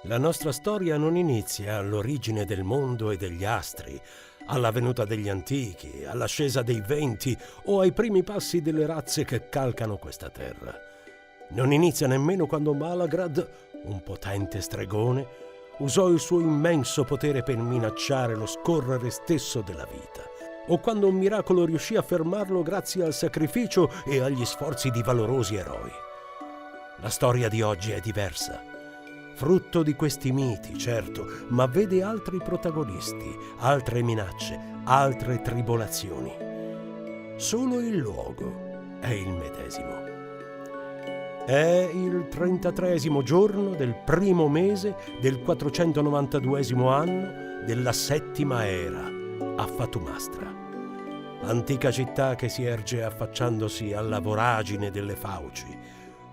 La nostra storia non inizia all'origine del mondo e degli astri, alla venuta degli antichi, all'ascesa dei venti o ai primi passi delle razze che calcano questa terra. Non inizia nemmeno quando Malagrad, un potente stregone, usò il suo immenso potere per minacciare lo scorrere stesso della vita, o quando un miracolo riuscì a fermarlo grazie al sacrificio e agli sforzi di valorosi eroi. La storia di oggi è diversa. Frutto di questi miti, certo, ma vede altri protagonisti, altre minacce, altre tribolazioni. Solo il luogo è il medesimo. È il 33° giorno del primo mese del 492° anno della 7ª era a Fatumastra, antica città che si erge affacciandosi alla voragine delle fauci,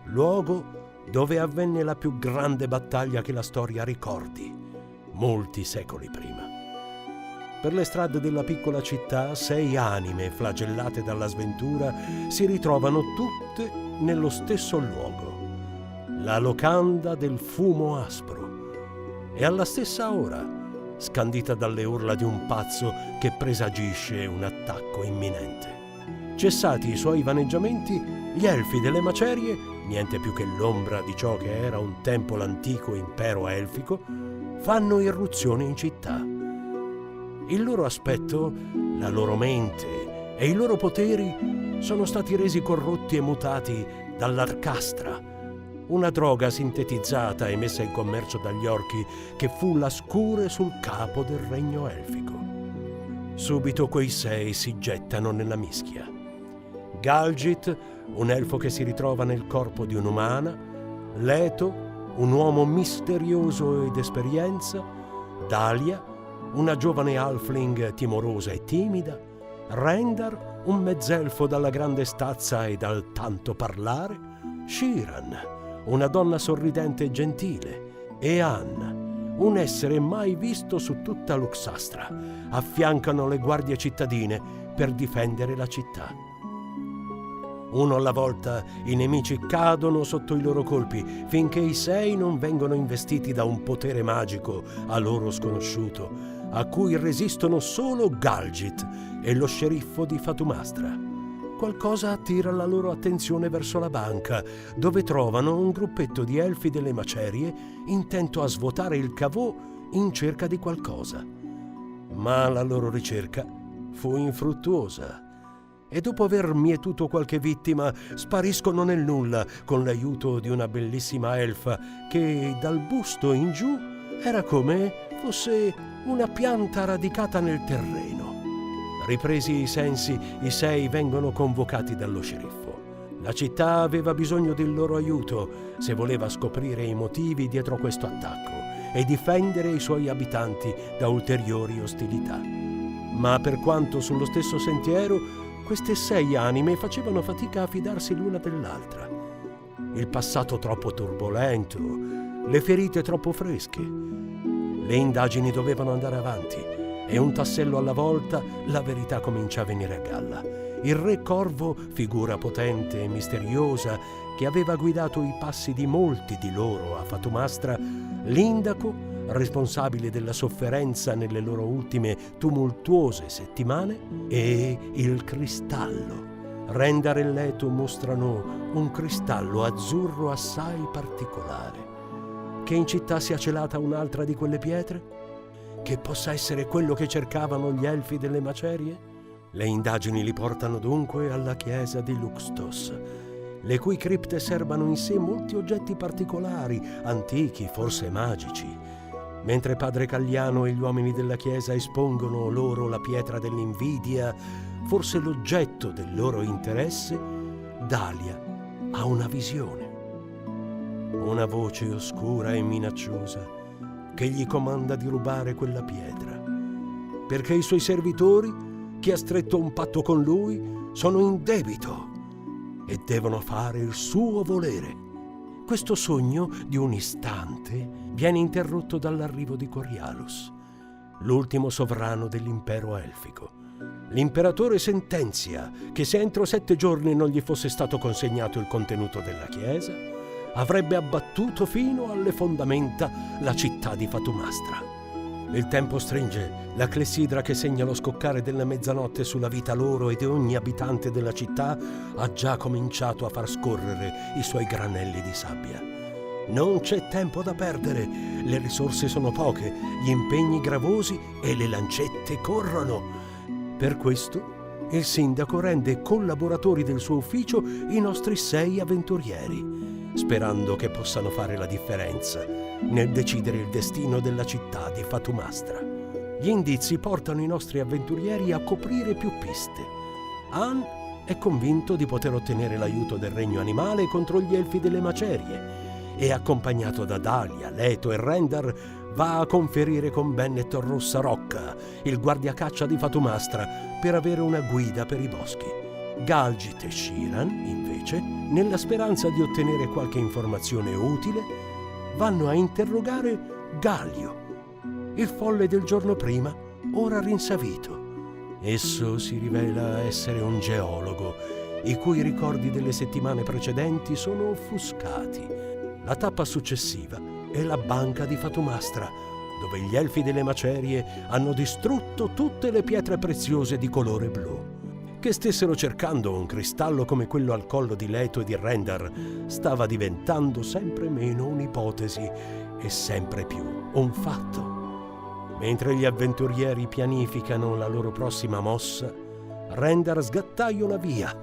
luogo dove avvenne la più grande battaglia che la storia ricordi, molti secoli prima. Per le strade della piccola città 6 anime flagellate dalla sventura si ritrovano tutte nello stesso luogo, la locanda del fumo aspro, e alla stessa ora, scandita dalle urla di un pazzo che presagisce un attacco imminente. Cessati i suoi vaneggiamenti, gli elfi delle macerie, niente più che l'ombra di ciò che era un tempo l'antico impero elfico, fanno irruzione in città. Il loro aspetto, la loro mente e i loro poteri sono stati resi corrotti e mutati dall'Arcastra, una droga sintetizzata e messa in commercio dagli orchi che fu la scure sul capo del regno elfico. Subito quei 6 si gettano nella mischia. Galgit, un elfo che si ritrova nel corpo di un'umana, Leto, un uomo misterioso ed esperienza, Dalia, una giovane halfling timorosa e timida, Rendar, un mezzelfo dalla grande stazza e dal tanto parlare, Shiran, una donna sorridente e gentile, e Anna, un essere mai visto su tutta Luxastra, affiancano le guardie cittadine per difendere la città. Uno alla volta i nemici cadono sotto i loro colpi finché i 6 non vengono investiti da un potere magico a loro sconosciuto, a cui resistono solo Galgit e lo sceriffo di Fatumastra. Qualcosa attira la loro attenzione verso la banca, dove trovano un gruppetto di elfi delle macerie intento a svuotare il cavò in cerca di qualcosa. Ma la loro ricerca fu infruttuosa e dopo aver mietuto qualche vittima spariscono nel nulla con l'aiuto di una bellissima elfa che dal busto in giù era come fosse una pianta radicata nel terreno. Ripresi i sensi, i 6 vengono convocati dallo sceriffo. La città aveva bisogno del loro aiuto se voleva scoprire i motivi dietro questo attacco e difendere i suoi abitanti da ulteriori ostilità. Ma per quanto sullo stesso sentiero, queste 6 anime facevano fatica a fidarsi l'una dell'altra. Il passato troppo turbolento, le ferite troppo fresche. Le indagini dovevano andare avanti e un tassello alla volta la verità comincia a venire a galla. Il re Corvo, figura potente e misteriosa che aveva guidato i passi di molti di loro a Fatumastra, l'Indaco, responsabile della sofferenza nelle loro ultime tumultuose settimane, e il cristallo. Rendar e Leto mostrano un cristallo azzurro assai particolare. Che in città sia celata un'altra di quelle pietre? Che possa essere quello che cercavano gli elfi delle macerie? Le indagini li portano dunque alla chiesa di Luxtos, le cui cripte serbano in sé molti oggetti particolari, antichi, forse magici. Mentre padre Cagliano e gli uomini della chiesa espongono loro la pietra dell'invidia, forse l'oggetto del loro interesse, Dalia ha una visione. Una voce oscura e minacciosa che gli comanda di rubare quella pietra, perché i suoi servitori, chi ha stretto un patto con lui, sono in debito e devono fare il suo volere. Questo sogno di un istante viene interrotto dall'arrivo di Corialus, l'ultimo sovrano dell'impero elfico. L'imperatore sentenzia che se entro 7 giorni non gli fosse stato consegnato il contenuto della chiesa, avrebbe abbattuto fino alle fondamenta la città di Fatumastra. Il tempo stringe, la clessidra che segna lo scoccare della mezzanotte sulla vita loro e di ogni abitante della città ha già cominciato a far scorrere i suoi granelli di sabbia. Non c'è tempo da perdere, le risorse sono poche, gli impegni gravosi e le lancette corrono. Per questo il sindaco rende collaboratori del suo ufficio i nostri 6 avventurieri, sperando che possano fare la differenza nel decidere il destino della città di Fatumastra. Gli indizi portano i nostri avventurieri a coprire più piste. Han è convinto di poter ottenere l'aiuto del regno animale contro gli elfi delle macerie e, accompagnato da Dalia, Leto e Rendar, va a conferire con Bennet Rossarocca, il guardiacaccia di Fatumastra, per avere una guida per i boschi. Galgit e Shiran, invece, nella speranza di ottenere qualche informazione utile, vanno a interrogare Galio, il folle del giorno prima, ora rinsavito. Esso si rivela essere un geologo, i cui ricordi delle settimane precedenti sono offuscati. La tappa successiva è la banca di Fatumastra, dove gli elfi delle macerie hanno distrutto tutte le pietre preziose di colore blu. Che stessero cercando un cristallo come quello al collo di Leto e di Rendar stava diventando sempre meno un'ipotesi e sempre più un fatto. Mentre gli avventurieri pianificano la loro prossima mossa, Rendar sgattaiola via,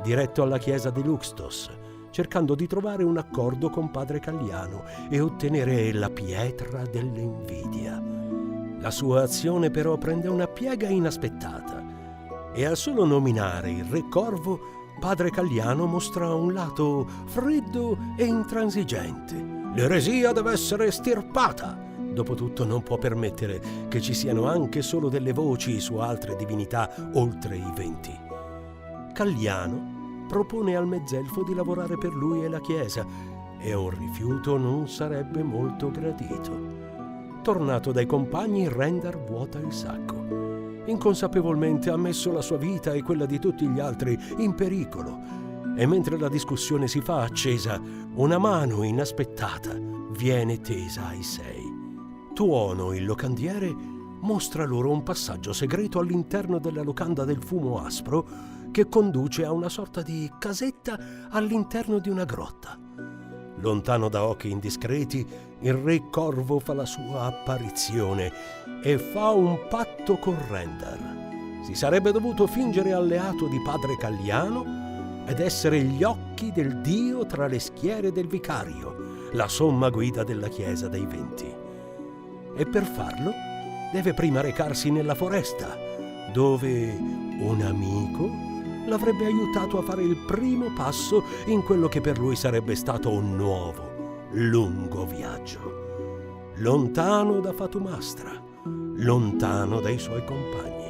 diretto alla chiesa di Luxtos, cercando di trovare un accordo con padre Calliano e ottenere la pietra dell'invidia. La sua azione però prende una piega inaspettata e al solo nominare il re Corvo, padre Calliano mostra un lato freddo e intransigente. L'eresia deve essere estirpata. Dopotutto non può permettere che ci siano anche solo delle voci su altre divinità oltre i 20. Calliano propone al mezzelfo di lavorare per lui e la chiesa, e un rifiuto non sarebbe molto gradito. Tornato dai compagni, Rendar vuota il sacco. Inconsapevolmente ha messo la sua vita e quella di tutti gli altri in pericolo, e mentre la discussione si fa accesa, una mano inaspettata viene tesa ai 6. Tuono, il locandiere, mostra loro un passaggio segreto all'interno della locanda del fumo aspro che conduce a una sorta di casetta all'interno di una grotta. Lontano da occhi indiscreti, il re Corvo fa la sua apparizione e fa un patto con Rendar. Si sarebbe dovuto fingere alleato di padre Calliano ed essere gli occhi del dio tra le schiere del vicario, la somma guida della chiesa dei 20. E per farlo deve prima recarsi nella foresta, dove un amico l'avrebbe aiutato a fare il primo passo in quello che per lui sarebbe stato un nuovo, lungo viaggio. Lontano da Fatumastra, lontano dai suoi compagni.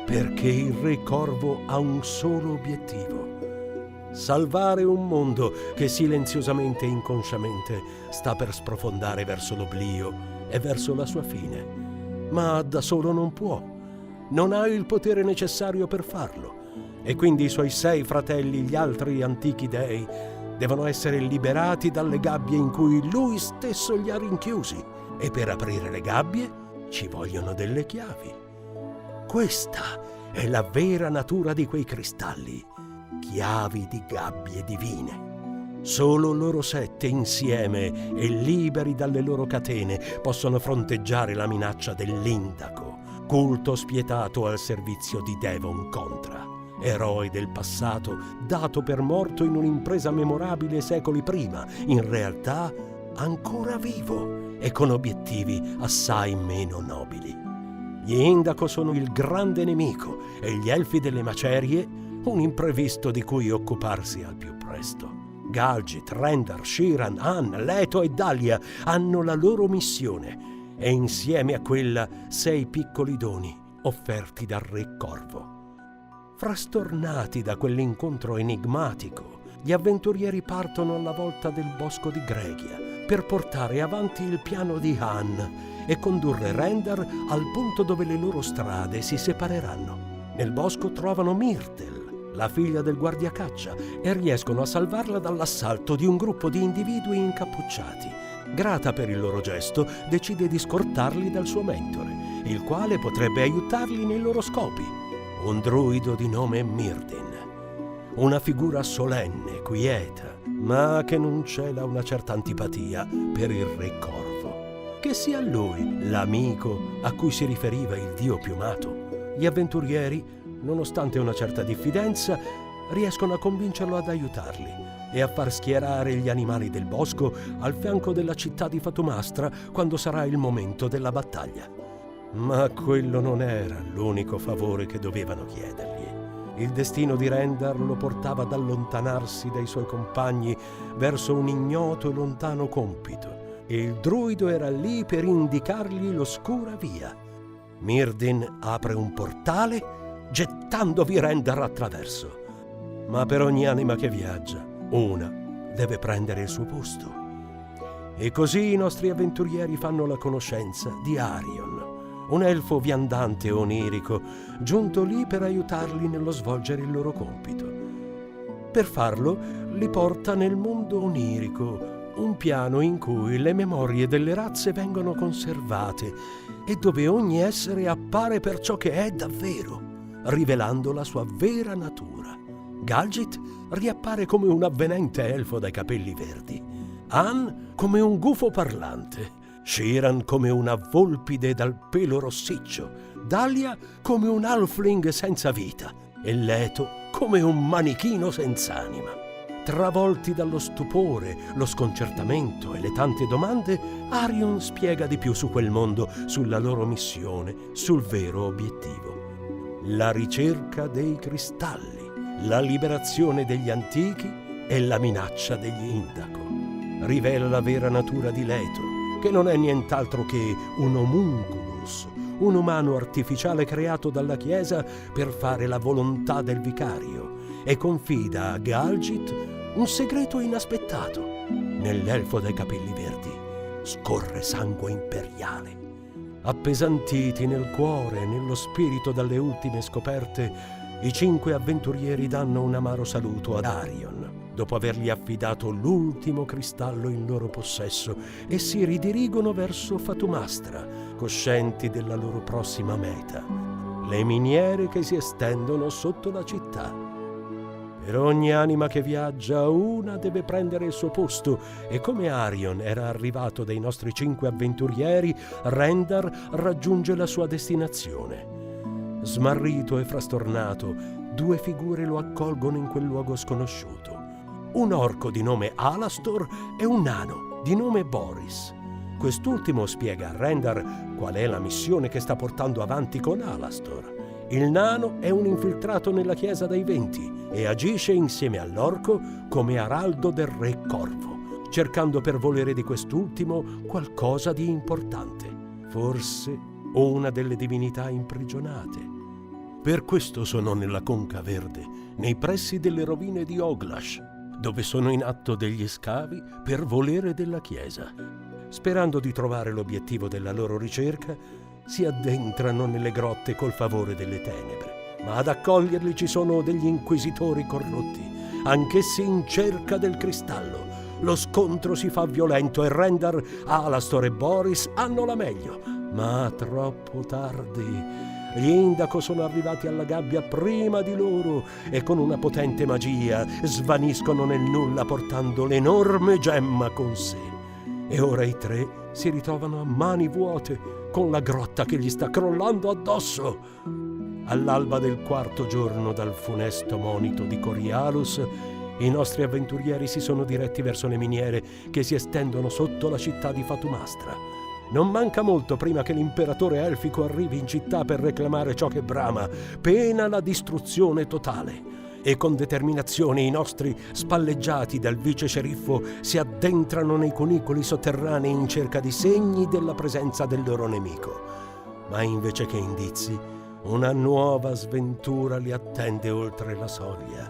Perché il re Corvo ha un solo obiettivo: salvare un mondo che silenziosamente e inconsciamente sta per sprofondare verso l'oblio e verso la sua fine. Ma da solo non può, non ha il potere necessario per farlo. E quindi i suoi 6 fratelli, gli altri antichi dei, devono essere liberati dalle gabbie in cui lui stesso li ha rinchiusi. E per aprire le gabbie ci vogliono delle chiavi. Questa è la vera natura di quei cristalli, chiavi di gabbie divine. Solo loro 7 insieme e liberi dalle loro catene possono fronteggiare la minaccia dell'Indaco, culto spietato al servizio di Devon Contra, eroe del passato dato per morto in un'impresa memorabile secoli prima, in realtà ancora vivo e con obiettivi assai meno nobili. Gli Indaco sono il grande nemico e gli elfi delle macerie un imprevisto di cui occuparsi al più presto. Galgit, Rendar, Shiran, Han, Leto e Dalia hanno la loro missione e insieme a quella 6 piccoli doni offerti dal re Corvo. Frastornati da quell'incontro enigmatico, gli avventurieri partono alla volta del bosco di Gregia per portare avanti il piano di Han e condurre Rendar al punto dove le loro strade si separeranno. Nel bosco trovano Myrtle, la figlia del guardiacaccia, e riescono a salvarla dall'assalto di un gruppo di individui incappucciati. Grata per il loro gesto, decide di scortarli dal suo mentore, il quale potrebbe aiutarli nei loro scopi. Un druido di nome Myrdin. Una figura solenne, quieta, ma che non cela una certa antipatia per il re Corvo. Che sia lui l'amico a cui si riferiva il dio piumato. Gli avventurieri, nonostante una certa diffidenza, riescono a convincerlo ad aiutarli e a far schierare gli animali del bosco al fianco della città di Fatumastra quando sarà il momento della battaglia. Ma quello non era l'unico favore che dovevano chiedergli. Il destino di Rendar lo portava ad allontanarsi dai suoi compagni verso un ignoto e lontano compito, e il druido era lì per indicargli l'oscura via. Myrdin apre un portale, gettandovi Rendar attraverso. Ma per ogni anima che viaggia, una deve prendere il suo posto. E così i nostri avventurieri fanno la conoscenza di Arion, un elfo viandante onirico, giunto lì per aiutarli nello svolgere il loro compito. Per farlo, li porta nel mondo onirico, un piano in cui le memorie delle razze vengono conservate e dove ogni essere appare per ciò che è davvero, rivelando la sua vera natura. Galgit riappare come un avvenente elfo dai capelli verdi, Ann come un gufo parlante, Shiran come una volpide dal pelo rossiccio, Dahlia come un halfling senza vita e Leto come un manichino senz'anima. Travolti dallo stupore, lo sconcertamento e le tante domande, Arion spiega di più su quel mondo, sulla loro missione, sul vero obiettivo. La ricerca dei cristalli, la liberazione degli antichi e la minaccia degli Indaco. Rivela la vera natura di Leto, che non è nient'altro che un homunculus, un umano artificiale creato dalla Chiesa per fare la volontà del vicario, e confida a Galgit un segreto inaspettato. Nell'elfo dai capelli verdi scorre sangue imperiale. Appesantiti nel cuore e nello spirito dalle ultime scoperte, i 5 avventurieri danno un amaro saluto ad Arion, dopo avergli affidato l'ultimo cristallo in loro possesso, e si ridirigono verso Fatumastra, coscienti della loro prossima meta, le miniere che si estendono sotto la città. Per ogni anima che viaggia, una deve prendere il suo posto, e come Arion era arrivato dai nostri 5 avventurieri, Rendar raggiunge la sua destinazione. Smarrito e frastornato, 2 figure lo accolgono in quel luogo sconosciuto. Un orco di nome Alastor e un nano di nome Boris. Quest'ultimo spiega a Rendar qual è la missione che sta portando avanti con Alastor. Il nano è un infiltrato nella Chiesa dei Venti e agisce insieme all'orco come araldo del re Corvo, cercando per volere di quest'ultimo qualcosa di importante, forse una delle divinità imprigionate. Per questo sono nella Conca Verde, nei pressi delle rovine di Oglash, dove sono in atto degli scavi per volere della Chiesa. Sperando di trovare l'obiettivo della loro ricerca, si addentrano nelle grotte col favore delle tenebre, ma ad accoglierli ci sono degli inquisitori corrotti, anch'essi in cerca del cristallo. Lo scontro si fa violento e Rendar, Alastor e Boris hanno la meglio, ma troppo tardi. Gli Indaco sono arrivati alla gabbia prima di loro e con una potente magia svaniscono nel nulla portando l'enorme gemma con sé. E ora i 3 si ritrovano a mani vuote, con la grotta che gli sta crollando addosso. All'alba del 4° giorno dal funesto monito di Corialus, i nostri avventurieri si sono diretti verso le miniere che si estendono sotto la città di Fatumastra. Non manca molto prima che l'imperatore elfico arrivi in città per reclamare ciò che brama, pena la distruzione totale. E con determinazione i nostri, spalleggiati dal vice sceriffo, si addentrano nei cunicoli sotterranei in cerca di segni della presenza del loro nemico. Ma invece che indizi, una nuova sventura li attende oltre la soglia.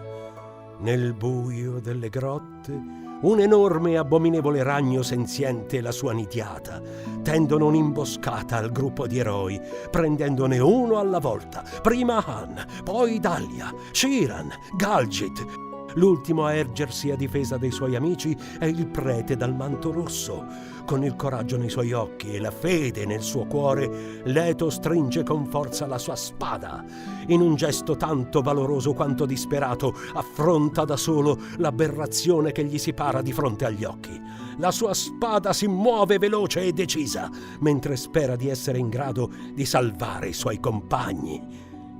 Nel buio delle grotte, Un enorme e abominevole ragno senziente e la sua nidiata tendono un'imboscata al gruppo di eroi, prendendone uno alla volta. Prima Han, poi Dahlia, Shiran, Galgit. L'ultimo a ergersi a difesa dei suoi amici è il prete dal manto rosso. Con il coraggio nei suoi occhi e la fede nel suo cuore, Leto stringe con forza la sua spada. In un gesto tanto valoroso quanto disperato, affronta da solo l'aberrazione che gli si para di fronte agli occhi. La sua spada si muove veloce e decisa, mentre spera di essere in grado di salvare i suoi compagni.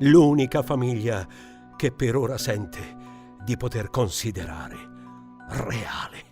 L'unica famiglia che per ora sente di poter considerare reale.